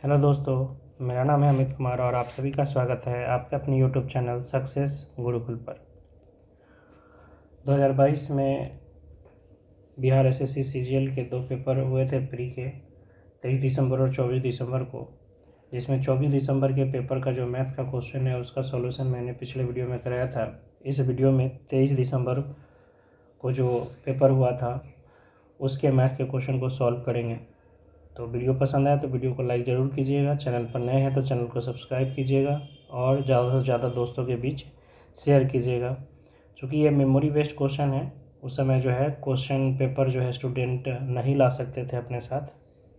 Hello दोस्तों, मेरा नाम है अमित कुमार और आप सभी का स्वागत है आपके अपने यूट्यूब चैनल सक्सेस गुरुकुल पर। 2022 में बिहार एसएससी सीजीएल के 2 पेपर हुए थे प्री के 23 दिसंबर और 24 दिसंबर को, जिसमें 24 दिसंबर के पेपर का जो मैथ का क्वेश्चन है उसका सॉल्यूशन मैंने पिछले वीडियो में कराया था। इस वीडियो में 23 दिसंबर को जो पेपर हुआ था उसके मैथ के क्वेश्चन को सॉल्व करेंगे। तो वीडियो पसंद आया तो वीडियो को लाइक ज़रूर कीजिएगा, चैनल पर नए हैं तो चैनल को सब्सक्राइब कीजिएगा और ज़्यादा से ज़्यादा दोस्तों के बीच शेयर कीजिएगा। क्योंकि ये मेमोरी बेस्ड क्वेश्चन है, उस समय जो है क्वेश्चन पेपर जो है स्टूडेंट नहीं ला सकते थे अपने साथ,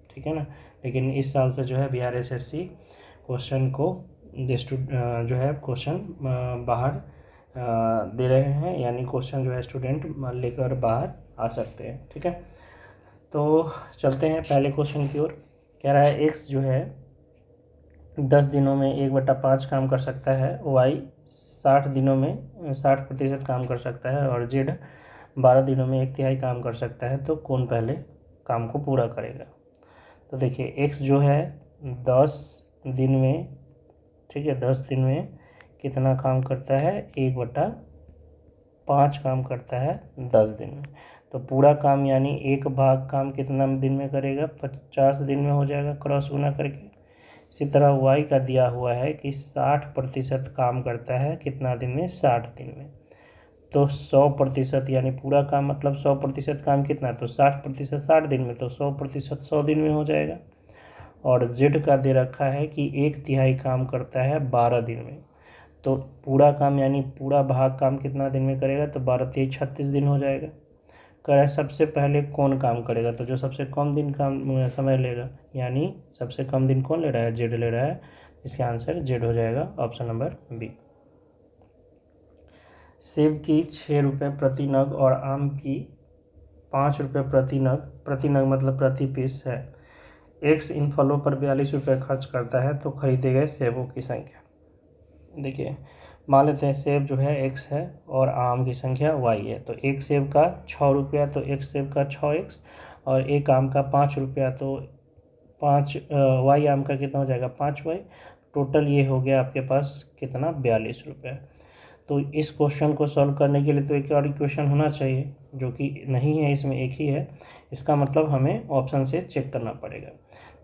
ठीक है ना। लेकिन इस साल से जो है बिहार एसएससी क्वेश्चन को जो है क्वेश्चन बाहर दे रहे हैं, यानी क्वेश्चन जो है स्टूडेंट लेकर बाहर आ सकते हैं, ठीक है। तो चलते हैं पहले क्वेश्चन की ओर। कह रहा है एक्स जो है 10 दिनों में 1/5 काम कर सकता है, वाई 60 दिनों में 60% काम कर सकता है और जेड 12 दिनों में 1/3 काम कर सकता है। तो कौन पहले काम को पूरा करेगा? तो देखिए एक्स जो है 10 दिन में, ठीक है, 10 दिन में कितना काम करता है? 1/5 काम करता है 10 दिन में। तो पूरा काम यानी 1/2 काम कितना दिन में करेगा? 50 दिन में हो जाएगा क्रॉस गुना करके। इसी तरह वाई का दिया हुआ है कि 60% काम करता है कितना दिन में? 60 दिन में। तो 100% यानी पूरा काम मतलब 100% काम कितना? तो 60% 60 दिन में, तो 100% 100 दिन में हो जाएगा। और जेड का दे रखा है कि 1/3 काम करता है 12 दिन में। तो पूरा काम यानी पूरा भाग काम कितना दिन में करेगा? तो 12×3 36 दिन हो जाएगा। कह रहा है सबसे पहले कौन काम करेगा? तो जो सबसे कम दिन काम समय लेगा, यानी सबसे कम दिन कौन ले रहा है? जेड ले रहा है। इसका आंसर जेड हो जाएगा, ऑप्शन नंबर बी। सेब की 6 रुपये प्रति नग और आम की 5 रुपये प्रति नग मतलब प्रति पीस है। एक्स इन फलों पर 42 रुपये खर्च करता है, तो खरीदे गए सेबों की संख्या। देखिए मान लेते हैं सेब जो है एक्स है और आम की संख्या वाई है। तो एक सेब का 6 रुपया, तो एक सेब का 6x, और एक आम का 5 रुपया, तो 5 वाई आम का कितना हो जाएगा? 5y। टोटल ये हो गया आपके पास कितना? 42 रुपये। तो इस क्वेश्चन को सॉल्व करने के लिए तो एक और इक्वेशन होना चाहिए, जो कि नहीं है, इसमें एक ही है। इसका मतलब हमें ऑप्शन से चेक करना पड़ेगा।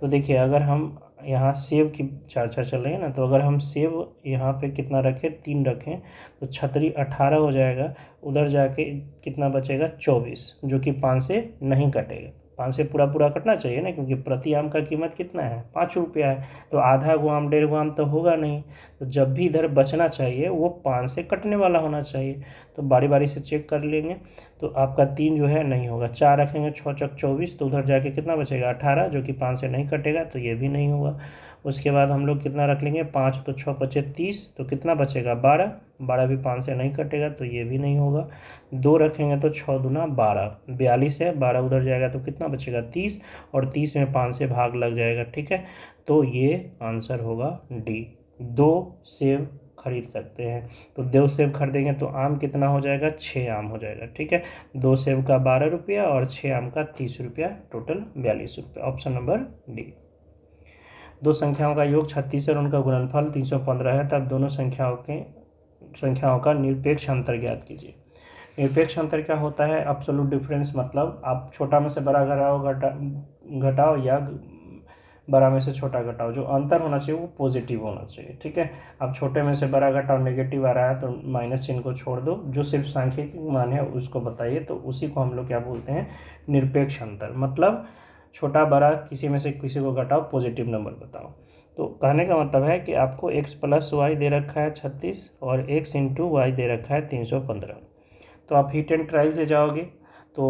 तो देखिए अगर हम यहाँ सेब की चर्चा चल रही है ना, तो अगर हम सेब यहाँ पे कितना रखें? 3 रखें, तो छतरी 18 हो जाएगा। उधर जाके कितना बचेगा? 24, जो कि 5 से नहीं कटेगा। 5 से पूरा पूरा कटना चाहिए ना, क्योंकि प्रति आम का कीमत कितना है? 5 रुपया है। तो आधा गुआम 1.5 गुआम तो होगा नहीं। तो जब भी इधर बचना चाहिए वो 5 से कटने वाला होना चाहिए। तो बारी बारी से चेक कर लेंगे। तो आपका 3 जो है नहीं होगा। 4 रखेंगे, 6 चौक 24, तो उधर जाके कितना बचेगा? 18, जो कि 5 से नहीं कटेगा, तो ये भी नहीं होगा। उसके बाद हम लोग कितना रख लेंगे? 5, तो 6 बचे 30, तो कितना बचेगा? 12। 12 भी 5 से नहीं कटेगा, तो ये भी नहीं होगा। 2 रखेंगे तो 6 दूना 12, 42 है। 12 उधर जाएगा तो कितना बचेगा? 30, और 30 में 5 से भाग लग जाएगा, ठीक है। तो ये आंसर होगा डी। 2 सेब खरीद सकते हैं। तो 2 सेब खरीदेंगे तो आम कितना हो जाएगा? 6 आम हो जाएगा, ठीक है। 2 सेब का 12 रुपया और 6 आम का 30 रुपया, टोटल 42 रुपये, ऑप्शन नंबर डी। 2 संख्याओं का योग 36 और उनका गुणनफल 315 है, तब दोनों संख्याओं का निरपेक्ष अंतर ज्ञात कीजिए। निरपेक्ष अंतर क्या होता है? एब्सोल्यूट डिफरेंस, मतलब आप छोटा में से बड़ा घटाओ या बड़ा में से छोटा घटाओ, जो अंतर होना चाहिए वो पॉजिटिव होना चाहिए, ठीक है। अब छोटे में से बड़ा घटाओ, नेगेटिव आ रहा है तो माइनस चिन्ह को छोड़ दो। जो सिर्फ सांख्यिक मान है उसको बताइए, तो उसी को हम लोग क्या बोलते हैं? निरपेक्ष अंतर। मतलब छोटा बड़ा किसी में से किसी को घटाओ, पॉजिटिव नंबर बताओ। तो कहने का मतलब है कि आपको x + y दे रखा है 36 और x × y दे रखा है 315। तो आप हिट एंड ट्राई से जाओगे तो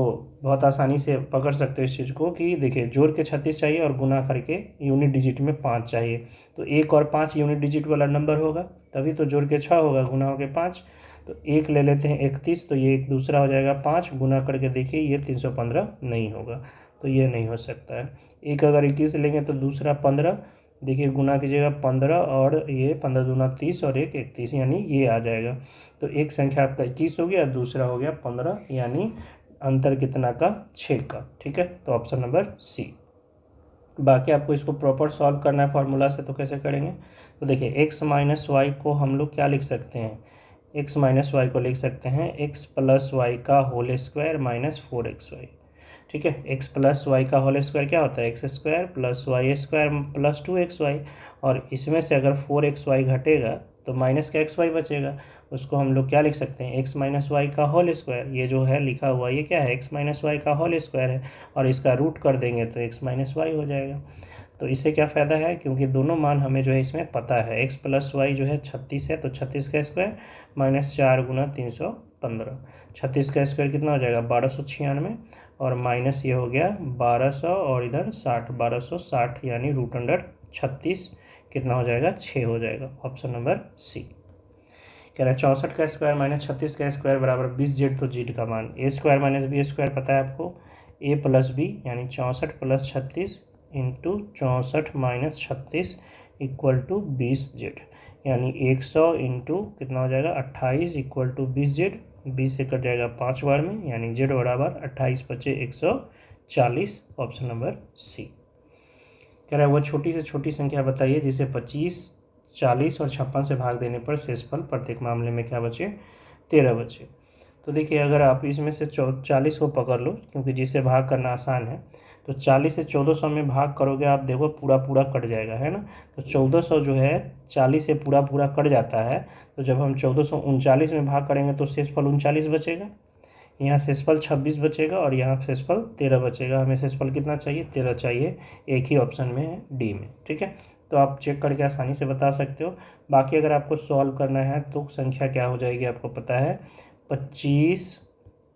बहुत आसानी से पकड़ सकते हो इस चीज़ को कि देखिए जोड़ के 36 चाहिए और गुना करके यूनिट डिजिट में 5 चाहिए। तो 1 और 5 यूनिट डिजिट वाला नंबर होगा, तभी तो जोड़ के 6 होगा, गुना हो के 5। तो 1 ले लेते हैं 31, तो ये एक दूसरा हो जाएगा 5, गुना करके देखिए ये 315 नहीं होगा, तो ये नहीं हो सकता है। एक अगर 21 लेंगे तो दूसरा 15, देखिए गुना कीजिएगा 15 और ये 15 दूना 30 और 1 31, यानी ये आ जाएगा। तो एक संख्या आपका 21 हो गया, दूसरा हो गया 15, यानी अंतर कितना का? 6 का, ठीक है। तो ऑप्शन नंबर सी। बाकी आपको इसको प्रॉपर सॉल्व करना है फार्मूला से, तो कैसे करेंगे? तो देखिए एक्स माइनस वाई को हम लोग क्या लिख सकते हैं? एक्स माइनस वाई को लिख सकते हैं एक्स प्लस वाई का होल स्क्वायर माइनस 4xy। ठीक है, एक्स प्लस वाई का होल स्क्वायर क्या होता है? X square plus y square plus 2xy, और इसमें से अगर 4xy घटेगा तो माइनस का xy बचेगा, उसको हम लोग क्या लिख सकते हैं? एक्स माइनस वाई का होल स्क्वायर। ये जो है लिखा हुआ ये क्या है? एक्स माइनस वाई का होल स्क्वायर है, और इसका रूट कर देंगे तो एक्स माइनस वाई हो जाएगा। तो इससे क्या फ़ायदा है? क्योंकि दोनों मान हमें जो है इसमें पता है। एक्स प्लस वाई जो है 36 है, तो 36 का स्क्वायर माइनस 4 गुना 315। 36 का स्क्वायर कितना हो जाएगा? 1296, और माइनस ये हो गया 1200, और इधर 60, 1260 यानी रूट अंडर 36 कितना हो जाएगा? 6 हो जाएगा। Option number C. कह रहा है 64 का स्क्वायर माइनस 36 का स्क्वायर बराबर 20z, तो जेड का मान a square minus b square पता है आपको, ए प्लस बी यानी 64 plus 36 into 64 minus 36 equal to 20z, यानी 100 इंटू कितना हो जाएगा? 28 इक्वल टू 20z। 20 से कट जाएगा 5 बार में, यानी z बराबर 28 बचे 140। Option number C. कह रहा है वो छोटी से छोटी संख्या बताइए जिसे 25, 40 और 56 से भाग देने पर शेषफल प्रत्येक मामले में क्या बचे? 13 बचे। तो देखिए अगर आप इसमें से 40 को पकड़ लो, क्योंकि जिसे भाग करना आसान है, तो 40 से 1400 में भाग करोगे आप देखो पूरा पूरा कट जाएगा, है ना। तो 1400 जो है 40 से पूरा पूरा कट जाता है, तो जब हम 1439 में भाग करेंगे तो शेषफल 39 बचेगा, यहाँ शेषफल 26 बचेगा, और यहाँ शेषफल 13 बचेगा। हमें शेषफल कितना चाहिए? 13 चाहिए। एक ही ऑप्शन में है, डी में। ठीक है, तो आप चेक करके आसानी से बता सकते हो। बाकी अगर आपको सॉल्व करना है तो संख्या क्या हो जाएगी आपको पता है, 25,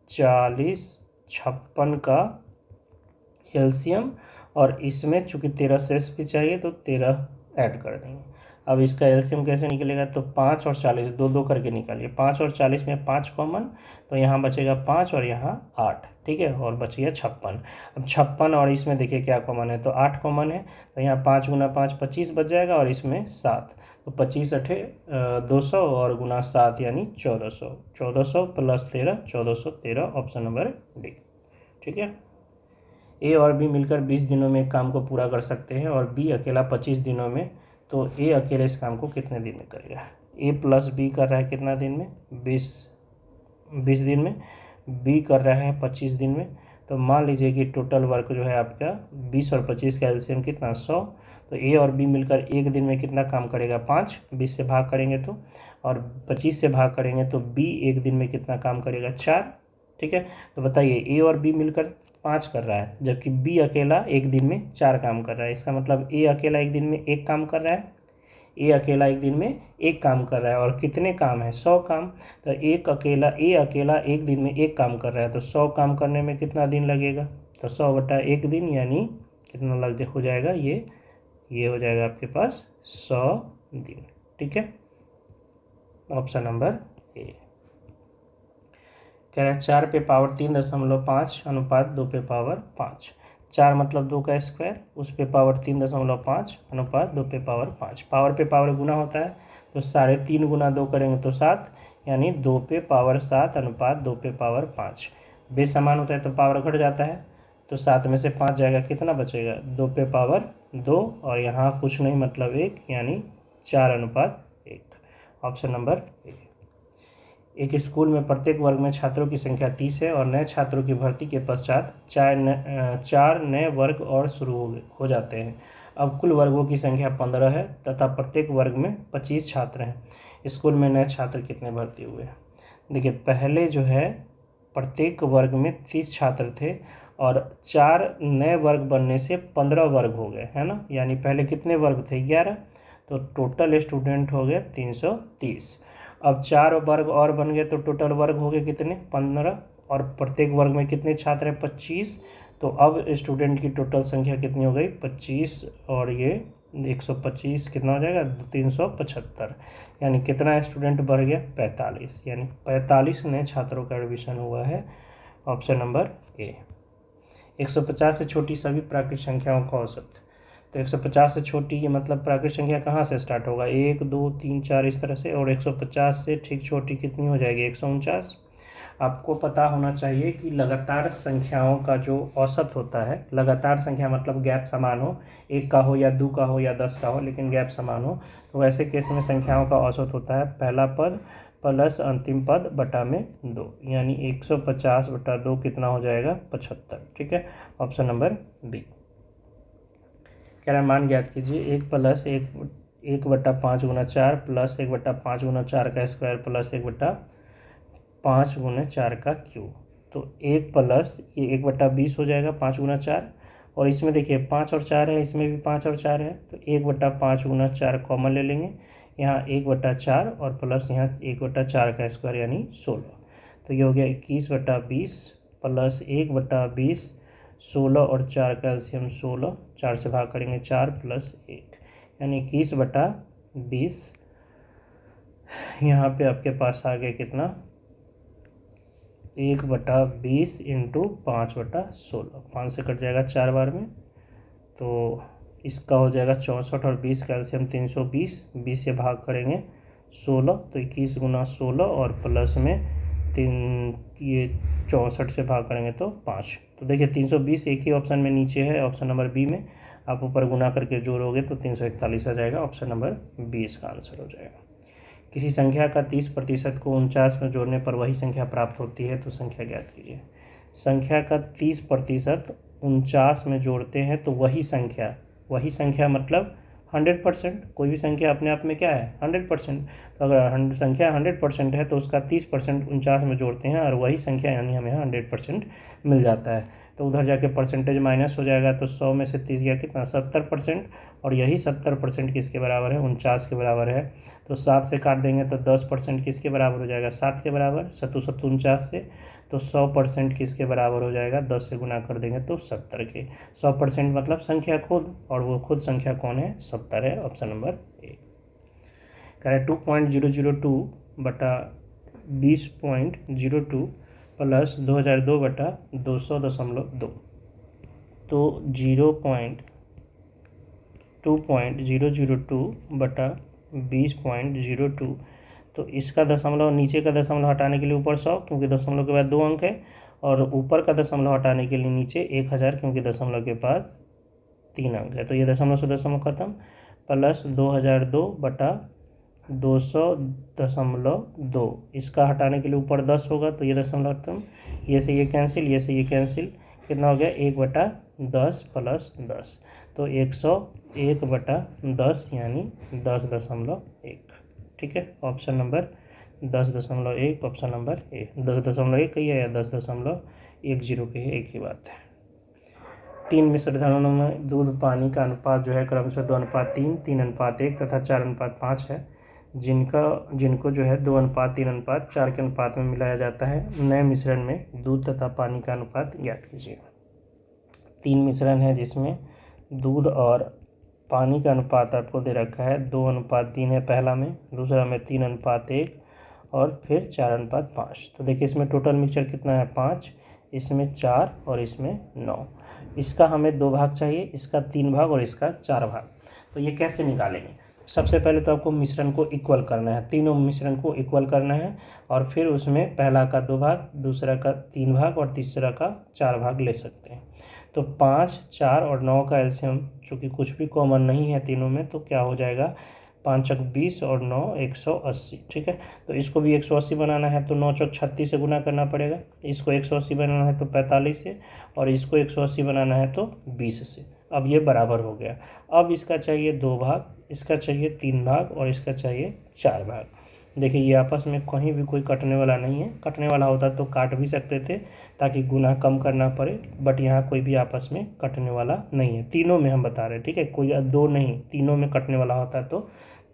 40, 56 का एलसीएम, और इसमें चूंकि 13 शेष भी चाहिए तो 13 ऐड कर देंगे। अब इसका एलसीएम कैसे निकलेगा? तो 5 और 40 दो दो करके निकालिए। 5 और 40 में 5 कॉमन, तो यहाँ बचेगा 5 और यहाँ 8। ठीक है, और बच गया 56। अब 56 और इसमें देखिए क्या कॉमन है, तो 8 कॉमन है, तो यहाँ 5 गुना 5 25 बच जाएगा, और इसमें 7, तो 25 अठे 200 और गुना 7 यानी 1400। 1400 प्लस 13 1413। Option number D. ठीक है, ए और बी मिलकर 20 दिनों में काम को पूरा कर सकते हैं, और बी अकेला 25 दिनों में, तो ए अकेले इस काम को कितने दिन में करेगा? ए प्लस बी कर रहा है कितना दिन में? 20 दिन में। बी कर रहा है 25 दिन में। तो मान लीजिए कि टोटल वर्क जो है आपका 20 और 25 का एलसीएम कितना? 100। तो ए और बी मिलकर एक दिन में कितना काम करेगा? 5। 20 से भाग करेंगे तो, और 25 से भाग करेंगे तो बी एक दिन में कितना काम करेगा? 4। ठीक है, तो बताइए ए और बी मिलकर 5 कर रहा है, जबकि बी अकेला एक दिन में 4 काम कर रहा है। इसका मतलब ए अकेला एक दिन में 1 काम कर रहा है, ए अकेला एक दिन में 1 काम कर रहा है, और कितने काम है? 100 काम। तो ए अकेला एक दिन में 1 काम कर रहा है, तो 100 काम करने में कितना दिन लगेगा? तो 100 बटा 1 दिन, यानी कितना हो जाएगा? ये हो जाएगा आपके पास 100 दिन। ठीक है, ऑप्शन नंबर ए। कह रहा है 4 पे पावर 3.5 अनुपात 2 पे पावर 5। 4 मतलब 2 का स्क्वायर, उस पे पावर 3.5 अनुपात 2 पे पावर 5। पावर पे पावर गुना होता है, तो 3.5 गुना 2 करेंगे तो 7, यानी 2 पे पावर 7 अनुपात 2 पे पावर 5। बेस समान होता है तो पावर घट जाता है, तो 7 में से 5 जाएगा, कितना बचेगा? 2 पे पावर 2, और यहाँ कुछ नहीं मतलब 1, यानी 4 अनुपात 1। Option number A. एक स्कूल में प्रत्येक वर्ग में छात्रों की संख्या 30 है, और नए छात्रों की भर्ती के पश्चात 4 नए वर्ग और शुरू हो जाते हैं। अब कुल वर्गों की संख्या 15 है, तथा प्रत्येक वर्ग में 25 छात्र हैं। स्कूल में नए छात्र कितने भर्ती हुए हैं? देखिए पहले जो है प्रत्येक वर्ग में 30 छात्र थे, और 4 नए वर्ग बनने से 15 वर्ग हो गए, है ना। यानी पहले कितने वर्ग थे? 11, तो टोटल स्टूडेंट हो गए 330। अब 4 वर्ग और बन गए, तो टोटल वर्ग हो गए कितने? 15, और प्रत्येक वर्ग में कितने छात्र हैं? 25। तो अब स्टूडेंट की टोटल संख्या कितनी हो गई? 25, और ये 125 कितना हो जाएगा? 375, यानी कितना स्टूडेंट बढ़ गया? 45, यानी 45 नए छात्रों का एडमिशन हुआ है। Option number A. 150 से छोटी सभी प्राकृतिक संख्याओं का औसत। तो 150 से छोटी ये मतलब प्राकृतिक संख्या कहाँ से स्टार्ट होगा? 1 2 3 4 इस तरह से, और 150 से ठीक छोटी कितनी हो जाएगी? 149। आपको पता होना चाहिए कि लगातार संख्याओं का जो औसत होता है, लगातार संख्या मतलब गैप समान हो, 1 का हो या 2 का हो या 10 का हो, लेकिन गैप समान हो, तो वैसे केस में संख्याओं का औसत होता है पहला पद प्लस अंतिम पद बटा में 2, यानी 150 बटा 2 कितना हो जाएगा 75। ठीक है, ऑप्शन नंबर बी। कह रहा है मान ज्ञात कीजिए 1/5 × 4 प्लस 1/5 × 4 का स्क्वायर प्लस 1/5 × 4 का क्यूब। तो 1 प्लस ये 1/20 हो जाएगा 5 × 4, और इसमें देखिए 5 और 4 है, इसमें भी 5 और 4 है, तो 1/5 × 4 कॉमन ले लेंगे, यहाँ 1/4 और प्लस यहाँ 1/4 का स्क्वायर यानी 16। तो ये हो गया 21/20 प्लस 1/20, 16 और 4 का एलसीएम 16, 4 से भाग करेंगे 4 प्लस 1, यानी 21/20। यहाँ पे आपके पास आ गया कितना 1/20 इंटू 5/16, 5 से कट जाएगा 4 बार में, तो इसका हो जाएगा 64 और 20 का एलसीएम 320, 20 से भाग करेंगे 16, तो 21 × 16 और प्लस में 64 से भाग करेंगे तो 5। तो देखिए 320 एक ही ऑप्शन में नीचे है, ऑप्शन नंबर बी में, आप ऊपर गुना करके जोड़ोगे तो 341 आ जाएगा, ऑप्शन नंबर बी इसका आंसर हो जाएगा। किसी संख्या का 30% को 49 में जोड़ने पर वही संख्या प्राप्त होती है, तो संख्या ज्ञात कीजिए। संख्या का 30% 49 में जोड़ते हैं तो वही संख्या मतलब 100%, कोई भी संख्या अपने आप में क्या है 100%। तो अगर संख्या 100% है तो उसका 30% 49 में जोड़ते हैं और वही संख्या यानी हमें 100% मिल जाता है। तो उधर जाके परसेंटेज माइनस हो जाएगा, तो 100 में से 30 गया कितना 70%, और यही 70% किसके बराबर है 49 के बराबर है। तो 7 से काट देंगे तो 10% किसके बराबर हो जाएगा 7 के बराबर, 7 49 से, तो 100% किसके बराबर हो जाएगा 10 से गुना कर देंगे तो 70 के। 100% मतलब संख्या खुद, और वो खुद संख्या कौन है 70 है, ऑप्शन नंबर ए। कह रहे 2.002 बटा 20.02 प्लस 2002 बटा 200.2, तो 2.002 बटा 20.02, तो इसका दशमलव नीचे का दशमलव हटाने के लिए ऊपर 100 क्योंकि दशमलव के बाद 2 अंक है, और ऊपर का दशमलव हटाने के लिए नीचे 1000 क्योंकि दशमलव के बाद 3 अंक है। तो ये दशमलव से दशमलव खत्म, प्लस 2002 बटा 200.2, इसका हटाने के लिए ऊपर 10 होगा तो ये दशमलव खत्म, ये से ये कैंसिल, ये से ये कैंसिल, कितना हो गया 1/10 प्लस 10, तो 101/10 यानी 10.1। ठीक है, option number 10.1, option number A. 10.1 कही है या 10.10 कही है, एक ही बात है। 3 मिश्र धानों में दूध पानी का अनुपात जो है क्रमशः 2:3, 3:1 तथा 4:5 है, जिनको जो है 2:3:4 के अनुपात में मिलाया जाता है। नए मिश्रण में दूध तथा पानी का अनुपात ज्ञात कीजिए। 3 मिश्रण है जिसमें दूध और पानी का अनुपात आपको दे रखा है 2:3 है पहला में, दूसरा में 3:1 और फिर 4:5। तो देखिए इसमें टोटल मिक्सचर कितना है 5, इसमें 4 और इसमें 9। इसका हमें 2 भाग चाहिए, इसका 3 भाग और इसका 4 भाग। तो ये कैसे निकालेंगे? सबसे पहले तो आपको मिश्रण को इक्वल करना है, तीनों मिश्रण को इक्वल करना है, और फिर उसमें पहला का 2 भाग, दूसरा का 3 भाग और तीसरा का 4 भाग ले सकते हैं। तो 5, 4 और 9 का एलसीएम चूँकि कुछ भी कॉमन नहीं है तीनों में, तो क्या हो जाएगा 5 × 20 और 9 180। ठीक है, तो इसको भी 180 बनाना है तो 9 × 36 से गुना करना पड़ेगा, इसको 180 बनाना है तो 45 से, और इसको 180 बनाना है तो 20 से। अब ये बराबर हो गया। अब इसका चाहिए 2 भाग, इसका चाहिए 3 भाग और इसका चाहिए 4 भाग। देखिए ये आपस में कहीं भी कोई कटने वाला नहीं है, कटने वाला होता तो काट भी सकते थे ताकि गुना कम करना पड़े, बट यहाँ कोई भी आपस में कटने वाला नहीं है, तीनों में हम बता रहे हैं। ठीक है, कोई 2 नहीं, तीनों में कटने वाला होता तो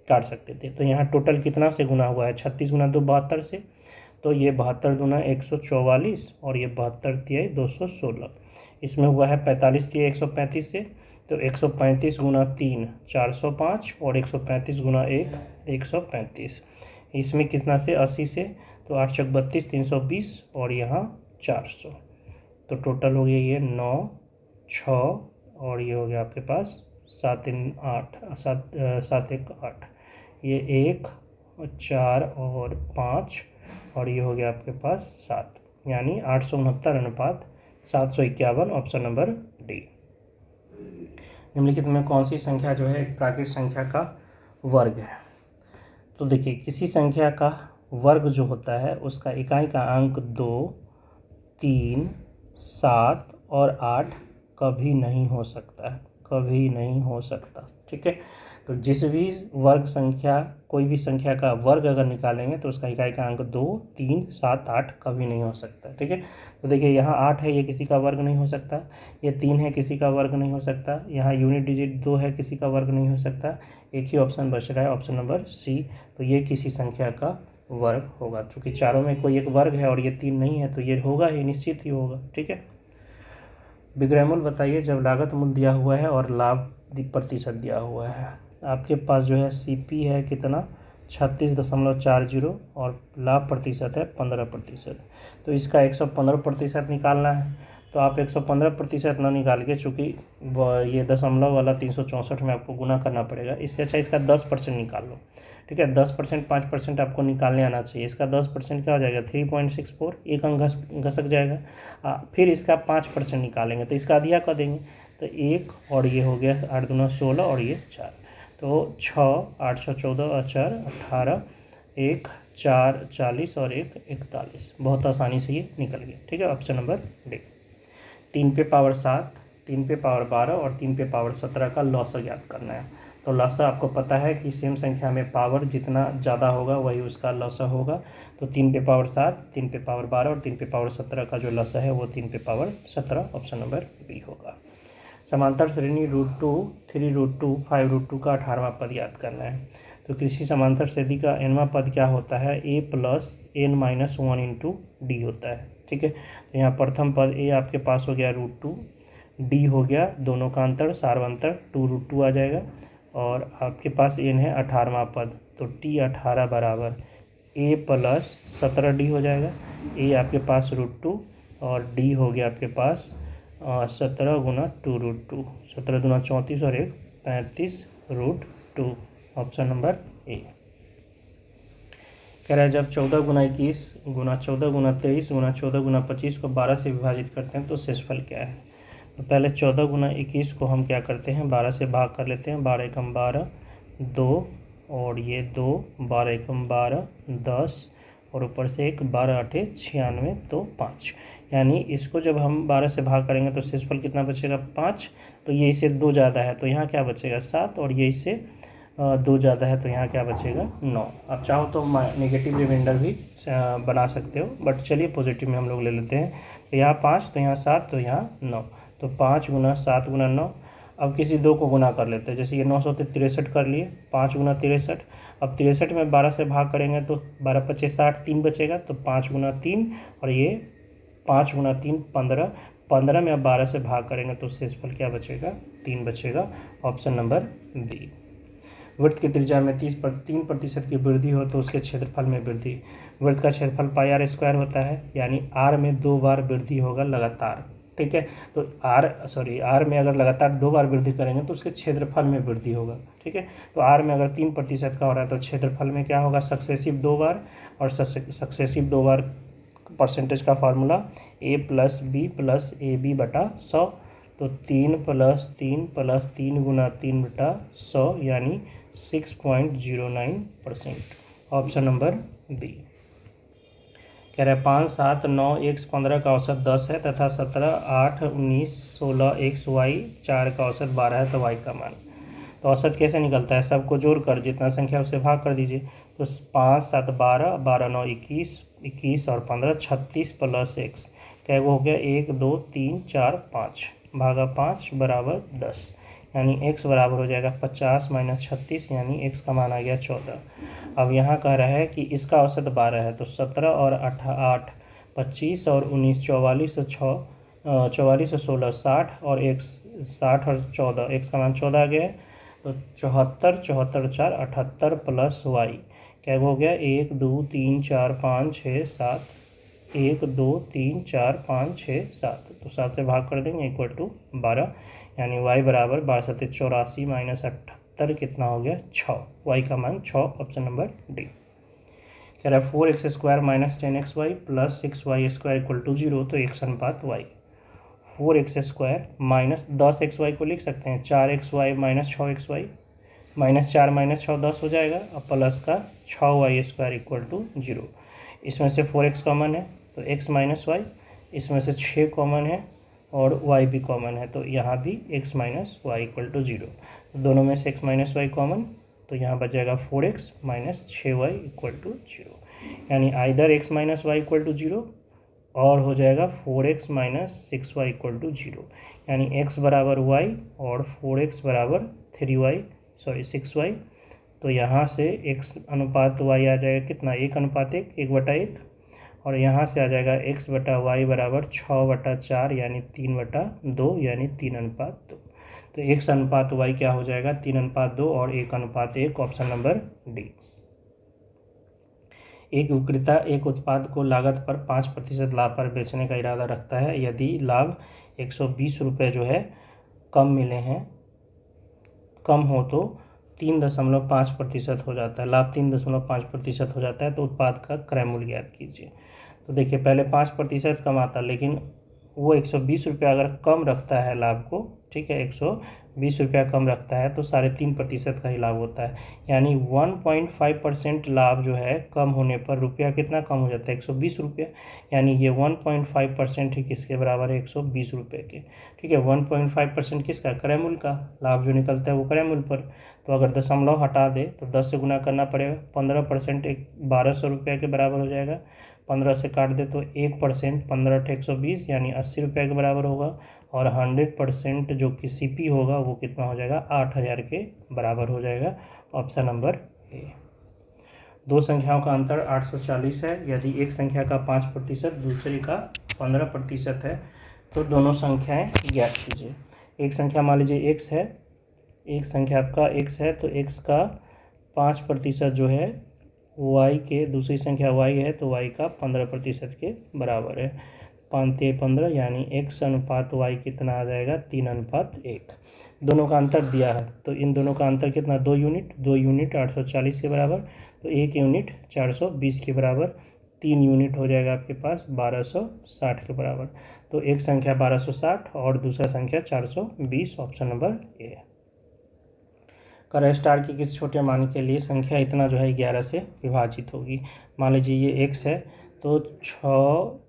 काट सकते थे। तो यहाँ टोटल कितना से गुना हुआ है 36 × 2 72 से, तो ये 72 दूना 144 और ये 72 तिहाई 216। इसमें हुआ है 45 तिहाई 135 से, तो 135 × 3 405 और 135 × 1 135। इसमें कितना से 80 से, तो 8 × 32 320 और यहाँ 400। तो टोटल हो गया ये 9 6 और ये हो गया आपके पास 7 8 7 1 8, ये 1 4 और 5 और ये हो गया आपके पास 7, यानी 869 अनुपात 751, ऑप्शन नंबर डी। निम्नलिखित में कौन सी संख्या जो है एक प्राकृत संख्या का वर्ग है? तो देखिए, किसी संख्या का वर्ग जो होता है उसका इकाई का अंक 2, 3, 7 और 8 कभी नहीं हो सकता है, कभी नहीं हो सकता। ठीक है, तो जिस भी वर्ग संख्या, कोई भी संख्या का वर्ग अगर निकालेंगे तो उसका इकाई का अंक 2, 3, 7, 8 कभी नहीं हो सकता। ठीक है, तो देखिए यहाँ 8 है, ये किसी का वर्ग नहीं हो सकता। ये 3 है, किसी का वर्ग नहीं हो सकता। यहाँ यूनिट डिजिट 2 है, किसी का वर्ग नहीं हो सकता। एक ही ऑप्शन बच रहा है, ऑप्शन नंबर सी। तो ये किसी संख्या का वर्ग होगा, क्योंकि चारों में कोई एक वर्ग है और ये 3 नहीं है, तो ये होगा ही, निश्चित ही होगा। ठीक है, विक्रयमूल्य बताइए जब लागत मूल्य दिया हुआ है और लाभ प्रतिशत दिया हुआ है। आपके पास जो है सीपी है कितना, 36.40 और लाभ प्रतिशत है 15%। तो इसका 115% निकालना है, तो आप 115% ना निकाल के, चूँकि ये दशमलव वाला 364 में आपको गुना करना पड़ेगा, इससे अच्छा इसका 10% निकाल लो। ठीक है, 10%, 5% आपको निकालने आना चाहिए। इसका 10% क्या हो जाएगा, 3.64, एक अंक घसक जाएगा। फिर इसका 5% निकालेंगे तो इसका अधिया कर देंगे, तो 1 और ये हो गया 8 दूना 16 और ये 4, तो 6, 8 6 14 और 4 18, 1 4 40 और 1 41। बहुत आसानी से ये निकल गया। ठीक है, ऑप्शन नंबर डी। 3 पे पावर 7, 3 पे पावर 12 और 3 पे पावर 17 का लॉसा ज्ञात करना है। तो लॉसा आपको पता है कि सेम संख्या में पावर जितना ज़्यादा होगा वही उसका लॉसा होगा। तो 3 पे पावर 7, 3 पे पावर 12 और 3 पे पावर 17 का जो लॉसा है वो 3 पे पावर 17, ऑप्शन नंबर बी होगा। समांतर श्रेणी √2, 3√2, 5√2 का 18वां पद याद करना है। तो किसी समांतर श्रेणी का nवां पद क्या होता है, a + n-1 इंटू डी होता है। ठीक है, तो यहाँ प्रथम पद a आपके पास हो गया √2, d हो गया दोनों का अंतर, सार्वंतर 2√2 आ जाएगा, और आपके पास n है 18वां पद, तो t 18 बराबर a + 17d हो जाएगा। a आपके पास √2 और d हो गया आपके पास 17 गुना 2√2, 17 दूना 34 और 1 35√2, ऑप्शन नंबर ए। कह रहा है जब 14 गुना 21 गुना 14 गुना 23 गुना 14 गुना 25 को 12 से विभाजित करते हैं तो शेषफल क्या है। तो पहले 14 गुना 21 को हम क्या करते हैं, 12 से भाग कर लेते हैं। 12 एकम 12, 2 और ये 2, 12 एकम 12, 10 और ऊपर से 1, 12 8 96, तो 5। यानी इसको जब हम 12 से भाग करेंगे तो शेषफल कितना बचेगा, 5। तो ये इससे 2 ज़्यादा है तो यहाँ क्या बचेगा, 7, और ये इससे 2 ज़्यादा है तो यहाँ क्या बचेगा, 9। आप चाहो तो नेगेटिव रिमाइंडर भी बना सकते हो, बट चलिए पॉजिटिव में हम लोग ले लेते हैं। तो यहाँ 5, तो यहाँ 7, तो यहाँ 9, तो 5 गुना 7 गुना 9। अब किसी 2 को गुना कर लेते हैं, जैसे ये 9 से 63 कर लिए, 5 गुना 63। अब 63 में 12 से भाग करेंगे तो 12 × 5 = 60, 3 बचेगा, तो 5 गुना 3 और ये 5 गुना 3 15, 15 में अब 12 से भाग करेंगे तो शेषफल क्या बचेगा, 3 बचेगा, ऑप्शन नंबर बी। वृत्त की त्रिज्या में 3% की वृद्धि हो तो उसके क्षेत्रफल में वृद्धि। वृत्त का क्षेत्रफल πr² होता है, यानी r में 2 बार वृद्धि होगा लगातार। ठीक है, तो r में अगर लगातार 2 बार वृद्धि करेंगे तो उसके क्षेत्रफल में वृद्धि होगा। ठीक है, तो r में अगर 3% का हो रहा है तो क्षेत्रफल में क्या होगा, सक्सेसिव 2 बार, और सक्सेसिव 2 बार परसेंटेज का फार्मूला a + b + ab/100। तो 3 + 3 + 3 गुना 3/100 यानी 6.09%, ऑप्शन नंबर बी। कह रहा है 5 7 9 x 15 का औसत 10 है तथा 17 8 19 16 x y 4 का औसत 12 है, तो y का मान। तो औसत कैसे निकलता है, सबको जोड़कर जितना संख्या उसे भाग कर दीजिए। तो 5 7 12, 12 9 21, 21 और 15 36 + x, क्या वो हो गया 1 2 3 4 5 भागा 5 बराबर 10, यानी x बराबर हो जाएगा 50 - 36, यानी x का मान आ गया 14। अब यहाँ कह रहा है कि इसका औसत 12 है, तो 17 और 8 25 और 19 44 और 6 44 और 16 60 और x 60 और 14, x का मान 14 आ गया है। तो 74 74 4 78 + y, क्या हो गया 1 2 3 4 5 6 7, 1 2 3 4 5 6 7, तो 7 से भाग कर देंगे = 12, यानी y बराबर 12 × 7 = 84 - 78 कितना हो गया 6, y का मान 6, ऑप्शन नंबर डी। कह रहा है 4x² minus 10xy plus 6y² equal to 0, तो x अनुपात y। 4x² माइनस 10xy को लिख सकते हैं 4xy minus 6xy, minus 4 minus 6 10 हो जाएगा, और प्लस का 6y² इक्वल टू 0। इसमें से 4x कॉमन है तो x माइनस वाई, इसमें से 6 कॉमन है और y भी कॉमन है, तो यहाँ भी x minus y equal to 0। तो दोनों में से x माइनस वाई कॉमन, तो यहाँ बच जाएगा 4x minus 6y equal to 0, यानी either x minus y equal to 0 और हो जाएगा 4x minus 6y equal to 0, यानी x बराबर y और 4x बराबर 6y। तो यहाँ से x अनुपात y आ जाएगा कितना, 1:1, 1/1, और यहाँ से आ जाएगा x बटा वाई बराबर 6/4, यानी 3/2, यानी 3:2। तो x अनुपात y क्या हो जाएगा, 3:2 और 1:1, ऑप्शन नंबर डी। एक विक्रेता एक उत्पाद को लागत पर 5% लाभ पर बेचने का इरादा रखता है। यदि लाभ 120 रुपये जो है कम हो तो 3.5% हो जाता है, लाभ 3.5% हो जाता है, तो उत्पाद का क्रय मूल्य ज्ञात कीजिए। तो देखिए पहले 5% कम आता, लेकिन वो 120 रुपया अगर कम रखता है लाभ को, ठीक है, 120 रुपया कम रखता है तो 3.5% का ही लाभ होता है, यानी 1.5% लाभ जो है कम होने पर रुपया कितना कम हो जाता है, 120 रुपया, यानी ये 1.5% ही किसके बराबर है, 120 रुपये के। ठीक है, 1.5% किसका, क्रय मूल्य का, लाभ जो निकलता है वो क्रय मूल्य पर। तो अगर दशमलव हटा दे तो 10 से गुना करना पड़ेगा, 15% 1200 रुपये के बराबर हो जाएगा, 15 से काट दे तो 1%, 15 120, यानी 80 रुपये के बराबर होगा, और 100% जो कि CP होगा वो कितना हो जाएगा, 8000 के बराबर हो जाएगा, ऑप्शन नंबर ए। दो संख्याओं का अंतर 840 है। यदि एक संख्या का 5% दूसरी का 15% है तो दोनों संख्याएं ज्ञात कीजिए। एक संख्या मान लीजिए x है, एक संख्या आपका x है, तो x का 5% जो है y के, दूसरी संख्या y है तो y का 15% के बराबर है, 5×3 = 15, यानी x अनुपात y कितना आ जाएगा, 3:1। दोनों का अंतर दिया है तो इन दोनों का अंतर कितना, 2 यूनिट, 2 यूनिट 840 के बराबर, तो 1 यूनिट 420 के बराबर, 3 यूनिट हो जाएगा आपके पास 1260 के बराबर। तो एक संख्या 1260 और दूसरा संख्या 420, ऑप्शन नंबर ए। कर स्टार की किसी छोटे मान के लिए संख्या इतना जो है 11 से विभाजित होगी। मान लीजिए ये x है, तो 6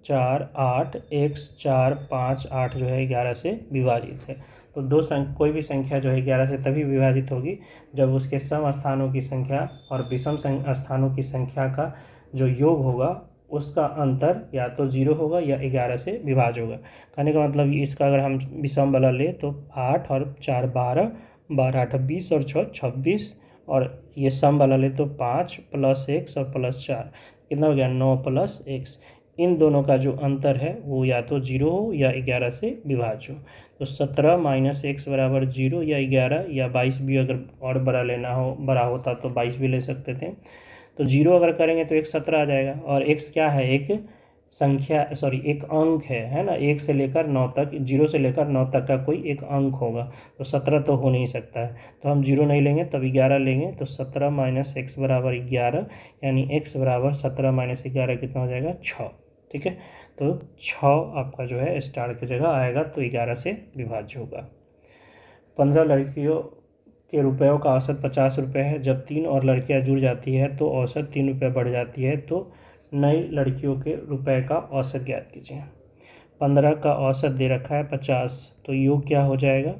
4 8, x 4 5 8 जो है 11 से विभाजित है। तो कोई भी संख्या जो है 11 से तभी विभाजित होगी जब उसके सम स्थानों की संख्या और विषम स्थानों की संख्या का जो योग होगा उसका अंतर या तो 0 होगा या 11 से विभाज्य होगा। कहने का मतलब इसका अगर हम विषम वाला ले तो 8 और 4 12, 12 8 20 और 6 26, और ये सम वाला ले तो 5 + x और +4 कितना हो गया, 9 + x। इन दोनों का जो अंतर है वो या तो 0 हो या 11 से विभाज्य हो। तो 17 - x बराबर 0 या 11 या 22 भी अगर और बड़ा होता तो 22 भी ले सकते थे। तो 0 अगर करेंगे तो x 17 आ जाएगा, और x क्या है, एक संख्या, एक अंक है ना, 1 से लेकर 9 तक, 0 से लेकर 9 तक का कोई एक अंक होगा, तो 17 तो हो नहीं सकता है, तो हम 0 नहीं लेंगे, तब 11 लेंगे। तो 17 - x बराबर 11, यानी x बराबर 17 - 11 कितना हो जाएगा, 6। ठीक है, तो 6 आपका जो है स्टार की जगह आएगा, तो 11 से विभाज्य होगा। 15 लड़कियों के रुपयों का औसत 50 रुपये है। जब 3 और लड़कियां जुड़ जाती है तो औसत 3 रुपये बढ़ जाती है, तो नई लड़कियों के रुपए का औसत ज्ञात कीजिए। 15 का औसत दे रखा है 50, तो योग क्या हो जाएगा,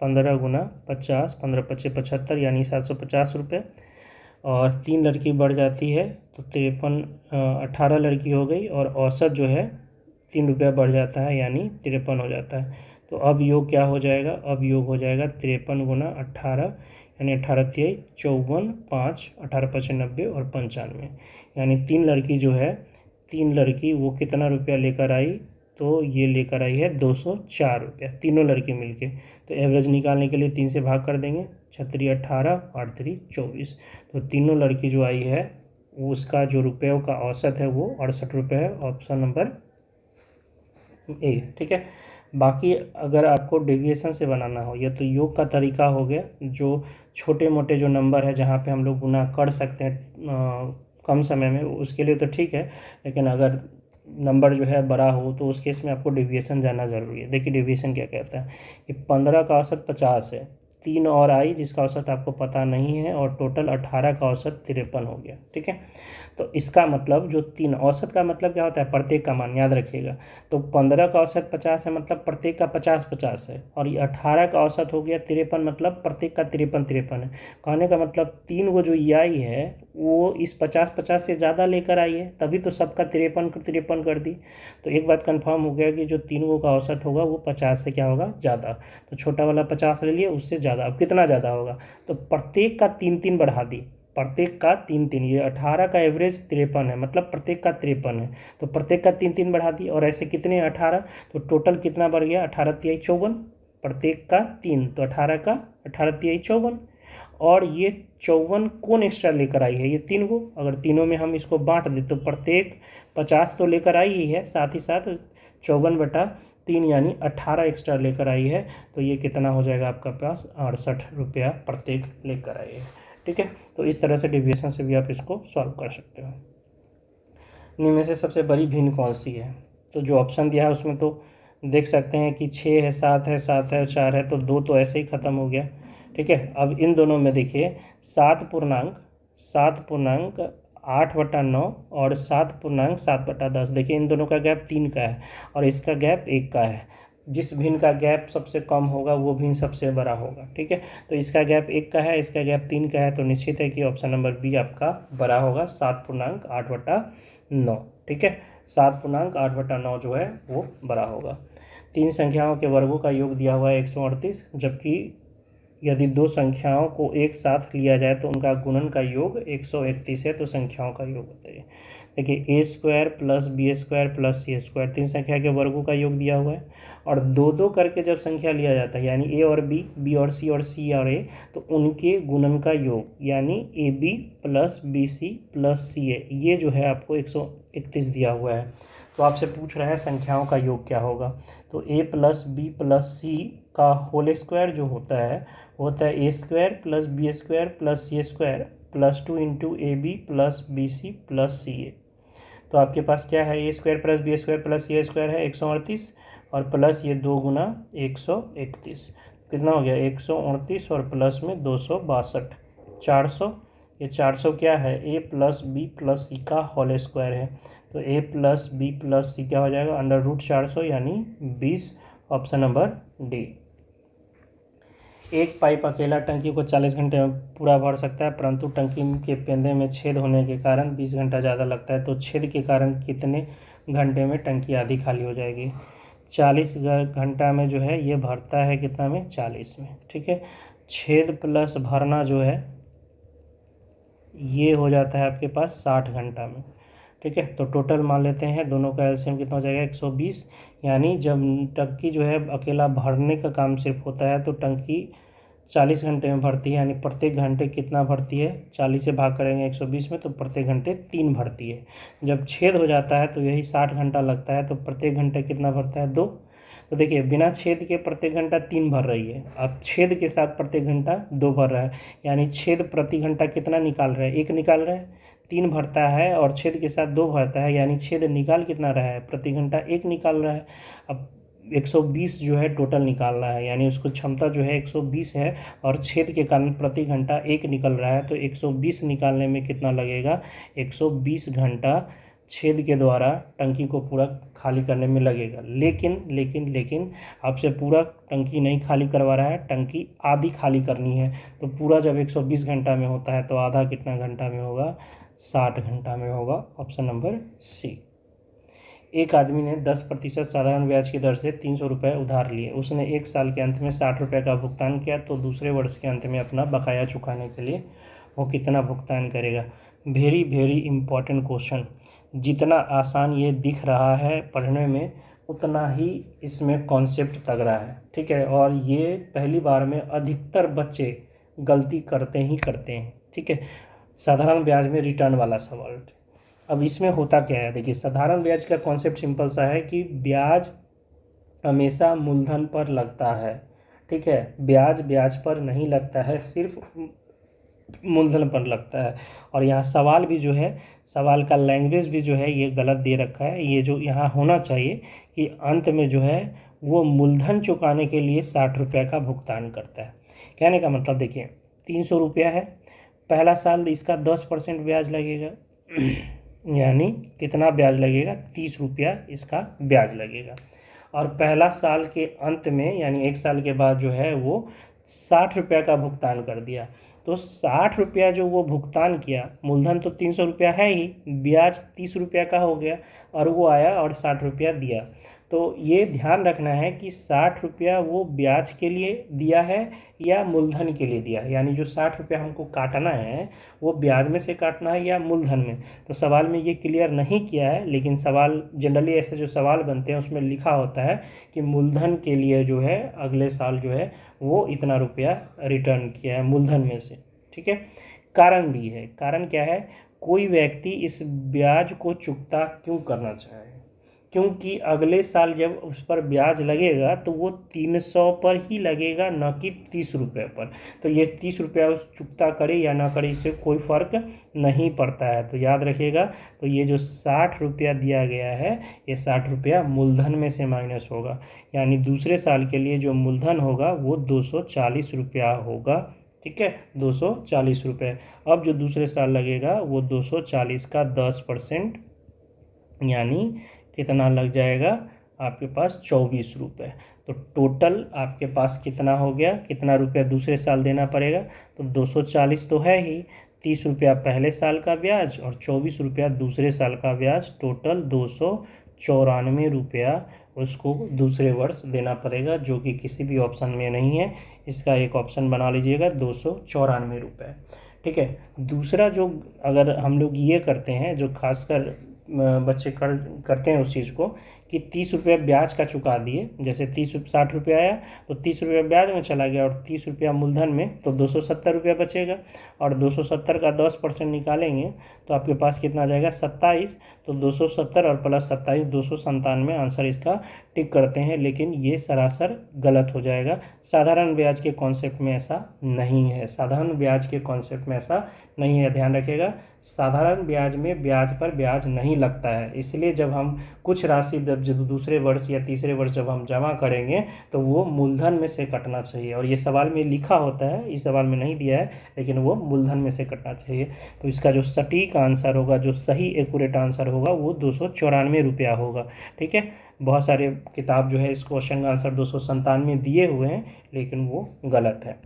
15 × 50, 15 × 5 = 75, यानी 750 रुपये। और 3 लड़की बढ़ जाती है तो 53, 18 लड़की हो गई, और औसत जो है 3 रुपया बढ़ जाता है, यानी 53 हो जाता है। तो अब योग क्या हो जाएगा, अब योग हो जाएगा 53 × 18, यानी 18 × 54, 5, 18 × 5 = 90 और 95, यानी 3 लड़की जो है, 3 लड़की वो कितना रुपया लेकर आई, तो ये लेकर आई है 204 रुपया, तीनों लड़की मिलके। तो एवरेज निकालने के लिए 3 से भाग कर देंगे, 6×3 = 18, 8×3 = 24। तो तीनों लड़की जो आई है उसका जो रुपयों का औसत है वो 68 रुपये है, ऑप्शन नंबर ए। ठीक है, बाकी अगर आपको डेविएशन से बनाना हो, या तो योग का तरीका हो गया, जो छोटे मोटे जो नंबर है जहाँ पे हम लोग गुना कर सकते हैं कम समय में, उसके लिए तो ठीक है। लेकिन अगर नंबर जो है बड़ा हो तो उस केस में आपको डेविएशन जानना ज़रूरी है। देखिए डेविएशन क्या कहता है कि 15 का औसत 50 है, 3 और आई जिसका औसत आपको पता नहीं है, और टोटल 18 का औसत 53 हो गया। ठीक है, तो इसका मतलब जो 3 औसत का मतलब क्या होता है, प्रत्येक का मान, याद रखिएगा। तो 15 का औसत 50 है, मतलब प्रत्येक का 50-50 है, और ये 18 का औसत हो गया 53, मतलब प्रत्येक का 53-53 है। कहने का मतलब 3 को जो आई है वो इस 50-50 से ज़्यादा लेकर आई है, तभी तो सबका 53-53 कर दी। तो एक बात कंफर्म हो गया कि जो 3 का औसत होगा वो 50 से क्या होगा, ज़्यादा। तो छोटा वाला 50 ले लिए, उससे ज़्यादा। अब कितना ज़्यादा होगा, तो प्रत्येक का 3-3 बढ़ा दी, प्रत्येक का 3-3। ये 18 का एवरेज 53 है, मतलब प्रत्येक का 53 है, तो प्रत्येक का 3-3 बढ़ा दी। और ऐसे कितने 18, तो टोटल कितना बढ़ गया, 18×3=54, प्रत्येक का 3, तो 18 का 18×3=54। और ये 54 कौन एक्स्ट्रा लेकर आई है, ये 3 को। अगर तीनों में हम इसको बांट दें तो प्रत्येक 50 तो लेकर आई ही है, साथ ही साथ 54/3 यानी 18 एक्स्ट्रा लेकर आई है। तो ये कितना हो जाएगा आपका पास, 68 रुपया प्रत्येक लेकर आई है। ठीक है, तो इस तरह से डेविएशन से भी आप इसको सॉल्व कर सकते हो। इनमें से सबसे बड़ी भिन्न कौन सी है, तो जो ऑप्शन दिया है उसमें तो देख सकते हैं कि 6 है, 7 है, 7 है, 4 है, तो 2 तो ऐसे ही ख़त्म हो गया। ठीक है, अब इन दोनों में देखिए 7.8/9 और 7.7/10, देखिए इन दोनों का गैप 3 का है और इसका गैप 1 का है। जिस भिन्न का गैप सबसे कम होगा वो भिन्न सबसे बड़ा होगा। ठीक है, तो इसका गैप 1 का है, इसका गैप 3 का है, तो निश्चित है कि ऑप्शन नंबर बी आपका बड़ा होगा, 7.8/9। ठीक है, 7.8/9 जो है वो बड़ा होगा। 3 संख्याओं के वर्गों का योग दिया हुआ है 138, जबकि यदि 2 संख्याओं को एक साथ लिया जाए तो उनका गुणन का योग 131 है, तो संख्याओं का योग बताइए। देखिए a² + b² + c², 3 संख्या के वर्गों का योग दिया हुआ है, और 2-2 करके जब संख्या लिया जाता है, यानी a और b, b और c और c और a, तो उनके गुणन का योग यानी ab + bc + ca, ये जो है आपको 131 दिया हुआ है। तो आपसे पूछ रहा है संख्याओं का योग क्या होगा, तो a + b + c का होल स्क्वायर जो होता है वो होता है a² + b² + c² + 2 × ab + bc + ca। तो आपके पास क्या है, a² + b² + c² है 138, और प्लस ये 2 गुना 131, कितना हो गया 138, और प्लस में 262, 400। ये 400 क्या है, a + b + c का होल स्क्वायर है, तो a + b + c क्या हो जाएगा, √400 यानी 20, ऑप्शन नंबर डी। एक पाइप अकेला टंकी को 40 घंटे में पूरा भर सकता है, परंतु टंकी के पेंदे में छेद होने के कारण 20 घंटा ज़्यादा लगता है, तो छेद के कारण कितने घंटे में टंकी आधी खाली हो जाएगी। 40 घंटा में जो है ये भरता है कितना में, 40 में। ठीक है, छेद प्लस भरना जो है ये हो जाता है आपके पास 60 घंटा में। ठीक है, तो टोटल मान लेते हैं, दोनों का एलसीएम कितना हो जाएगा 120, यानी जब टंकी जो है अकेला भरने का काम सिर्फ होता है तो टंकी 40 घंटे में भरती है, यानी प्रत्येक घंटे कितना भरती है, 40 से भाग करेंगे 120 में, तो प्रत्येक घंटे 3 भरती है। जब छेद हो जाता है तो यही 60 घंटा लगता है, तो प्रत्येक घंटे कितना भरता है, 2। तो देखिए बिना छेद के प्रत्येक घंटा 3 भर रही है, अब छेद के साथ प्रत्येक घंटा 2 भर रहा है, यानी छेद प्रति घंटा कितना निकाल रहा है, 1 निकाल रहा है। 3 भरता है और छेद के साथ 2 भरता है, यानी छेद निकाल कितना रहा है, प्रति घंटा 1 निकाल रहा है। अब 120 जो है टोटल निकालना है, यानी उसको क्षमता जो है 120 है, और छेद के कारण प्रति घंटा 1 निकल रहा है, तो 120 निकालने में कितना लगेगा, 120 घंटा छेद के द्वारा टंकी को पूरा खाली करने में लगेगा। लेकिन लेकिन लेकिन आपसे पूरा टंकी नहीं खाली करवा रहा है, टंकी आधी खाली करनी है, तो पूरा जब 120 घंटा में होता है तो आधा कितना घंटा में होगा, 60 घंटा में होगा, ऑप्शन नंबर सी। एक आदमी ने 10% साधारण ब्याज की दर से 300 रुपये उधार लिए, उसने 1 साल के अंत में 60 रुपये का भुगतान किया, तो दूसरे वर्ष के अंत में अपना बकाया चुकाने के लिए वो कितना भुगतान करेगा। वेरी वेरी इम्पॉर्टेंट क्वेश्चन, जितना आसान ये दिख रहा है पढ़ने में उतना ही इसमें कॉन्सेप्ट तगड़ा है। ठीक है, और ये पहली बार में अधिकतर बच्चे गलती करते ही करते हैं। ठीक है, साधारण ब्याज में रिटर्न वाला सवाल। अब इसमें होता क्या है, देखिए साधारण ब्याज का कॉन्सेप्ट सिंपल सा है कि ब्याज हमेशा मूलधन पर लगता है, ठीक है। ब्याज ब्याज पर नहीं लगता है, सिर्फ मूलधन पर लगता है। और यहाँ सवाल भी जो है, सवाल का लैंग्वेज भी जो है ये गलत दे रखा है। ये जो यहाँ होना चाहिए कि अंत में जो है वो मूलधन चुकाने के लिए 60 रुपये का भुगतान करता है। कहने का मतलब देखिए, 300 रुपया है, पहला साल इसका 10% ब्याज लगेगा यानी कितना ब्याज लगेगा, 30 रुपया इसका ब्याज लगेगा। और पहला साल के अंत में यानी 1 साल के बाद जो है वो 60 रुपया का भुगतान कर दिया। तो 60 रुपया जो वो भुगतान किया, मूलधन तो 300 रुपया है ही, ब्याज 30 रुपया का हो गया, और वो आया और 60 रुपया दिया। तो ये ध्यान रखना है कि 60 रुपया वो ब्याज के लिए दिया है या मूलधन के लिए दिया है। यानी जो 60 रुपया हमको काटना है वो ब्याज में से काटना है या मूलधन में। तो सवाल में ये क्लियर नहीं किया है, लेकिन सवाल जनरली ऐसे जो सवाल बनते हैं उसमें लिखा होता है कि मूलधन के लिए जो है अगले साल जो है वो इतना रुपया रिटर्न किया है मूलधन में से, ठीक है। कारण भी है, कारण क्या है, कोई व्यक्ति इस ब्याज को चुकता क्यों करना चाहे, क्योंकि अगले साल जब उस पर ब्याज लगेगा तो वो 300 पर ही लगेगा, न कि 30 रुपये पर। तो ये 30 रुपया उस चुकता करे या ना करे इससे कोई फ़र्क नहीं पड़ता है। तो याद रखिएगा, तो ये जो 60 रुपया दिया गया है ये 60 रुपया मूलधन में से माइनस होगा, यानी दूसरे साल के लिए जो मूलधन होगा वो 240 रुपया होगा, ठीक है, 240 रुपये। अब जो दूसरे साल लगेगा वो 240 का 10% यानी कितना लग जाएगा आपके पास, 24 रुपये। तो टोटल आपके पास कितना हो गया, कितना रुपया दूसरे साल देना पड़ेगा, तो 240 तो है ही, 30 रुपया पहले साल का ब्याज और 24 रुपया दूसरे साल का ब्याज, टोटल 294 रुपया उसको दूसरे वर्ष देना पड़ेगा, जो कि किसी भी ऑप्शन में नहीं है। इसका एक ऑप्शन बना लीजिएगा, 294 रुपये, ठीक है। दूसरा जो अगर हम लोग ये करते हैं, जो खासकर बच्चे करते हैं उस चीज़ को, कि 30 रुपया ब्याज का चुका दिए, जैसे 60 रुपया आया तो 30 रुपया ब्याज में चला गया और 30 रुपया मूलधन में, तो 270 रुपया बचेगा। और 270 का 10% निकालेंगे तो आपके पास कितना आ जाएगा, 27। तो 270 और प्लस 27, 297 आंसर इसका टिक करते हैं, लेकिन ये सरासर गलत हो जाएगा। साधारण ब्याज के कॉन्सेप्ट में ऐसा नहीं है, साधारण ब्याज के कॉन्सेप्ट में ऐसा नहीं है, ध्यान रखिएगा। साधारण ब्याज में ब्याज पर ब्याज नहीं लगता है, इसलिए जब हम कुछ राशि जब दूसरे वर्ष या तीसरे वर्ष जब हम जमा करेंगे तो वो मूलधन में से कटना चाहिए। और ये सवाल में लिखा होता है, इस सवाल में नहीं दिया है, लेकिन वो मूलधन में से कटना चाहिए। तो इसका जो सटीक आंसर होगा, जो सही एक्यूरेट आंसर होगा, वो 294 रुपया होगा, ठीक है। बहुत सारे किताब जो है इस क्वेश्चन का आंसर 297 दिए हुए हैं, लेकिन वो गलत है।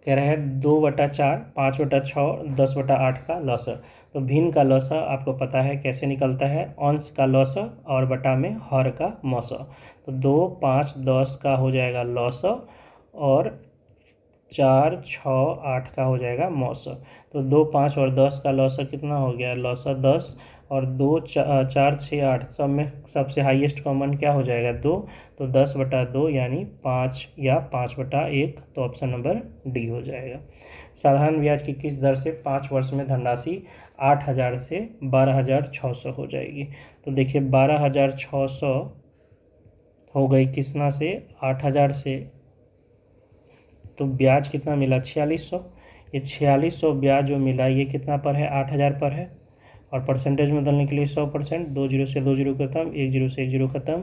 कह रहे हैं 2/4, 5/6, 10/8 का लॉसर। तो भिन्न का लॉसर आपको पता है कैसे निकलता है, अंश का लॉसर और बटा में हर का मौसर। तो 2, 5, 10 का हो जाएगा लॉसर और 4, 6, 8 का हो जाएगा मौसर। तो 2, 5 और 10 का लॉसर कितना हो गया, लॉसर 10, और 2, 4, 6, 8 सब में सबसे हाईएस्ट कॉमन क्या हो जाएगा, 2। तो 10/2 यानी 5 या 5/1, तो ऑप्शन नंबर डी हो जाएगा। साधारण ब्याज की किस दर से 5 वर्ष में धनराशि 8,000 से 12,600 हो जाएगी। तो देखिए 12,600 हो गई किसना से, 8,000 से, तो ब्याज कितना मिला, 4600। ये 4600 ब्याज जो मिला ये कितना पर है, 8,000 पर है। और परसेंटेज में बदलने के लिए 100%, 2 जीरो से 2 जीरो खत्म, 1 जीरो से 1 जीरो खत्म,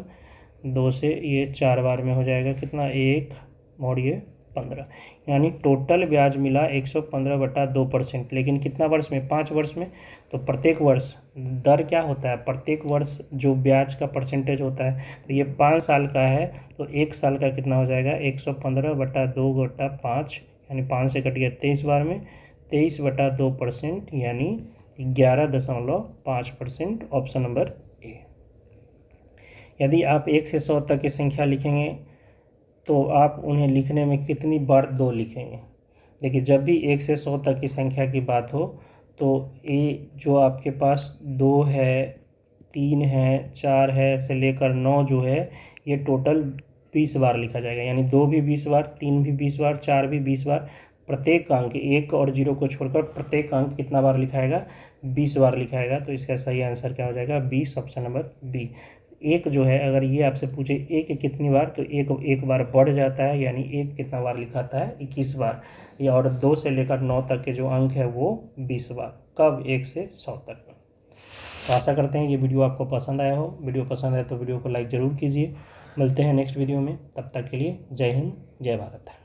2 से ये 4 बार में हो जाएगा कितना, 1 और ये 15, यानी टोटल ब्याज मिला 115/2%। लेकिन कितना वर्ष में, 5 वर्ष में। तो प्रत्येक वर्ष दर क्या होता है, प्रत्येक वर्ष जो ब्याज का परसेंटेज होता है, तो ये 5 साल का है, तो 1 साल का कितना हो जाएगा, 115/2/5, यानी 5 से कट गया 23 बार में, 23/2%, यानी 11.5%, ऑप्शन नंबर ए। यदि आप 1 से 100 तक की संख्या लिखेंगे तो आप उन्हें लिखने में कितनी बार 2 लिखेंगे। देखिए जब भी 1 से 100 तक की संख्या की बात हो तो ये जो आपके पास 2 है, 3 है, 4 है से लेकर 9 जो है, ये टोटल 20 बार लिखा जाएगा। यानी 2 भी 20 बार, 3 भी 20 बार, 4 भी 20 बार। प्रत्येक अंक 1 और 0 को छोड़कर प्रत्येक अंक कितना बार लिखाएगा, 20 बार लिखाएगा। तो इसका सही आंसर क्या हो जाएगा, 20, ऑप्शन नंबर बी। एक जो है, अगर ये आपसे पूछे एक कितनी बार, तो एक बार बढ़ जाता है, यानी एक कितना बार लिखाता है, 21 बार। या और 2 से लेकर 9 तक के जो अंक है वो 20 बार। कब? 1 से 100 तक। तो आशा करते हैं ये वीडियो आपको पसंद आया हो। वीडियो पसंद आए तो वीडियो को लाइक ज़रूर कीजिए। मिलते हैं नेक्स्ट वीडियो में, तब तक के लिए जय हिंद, जय भारत।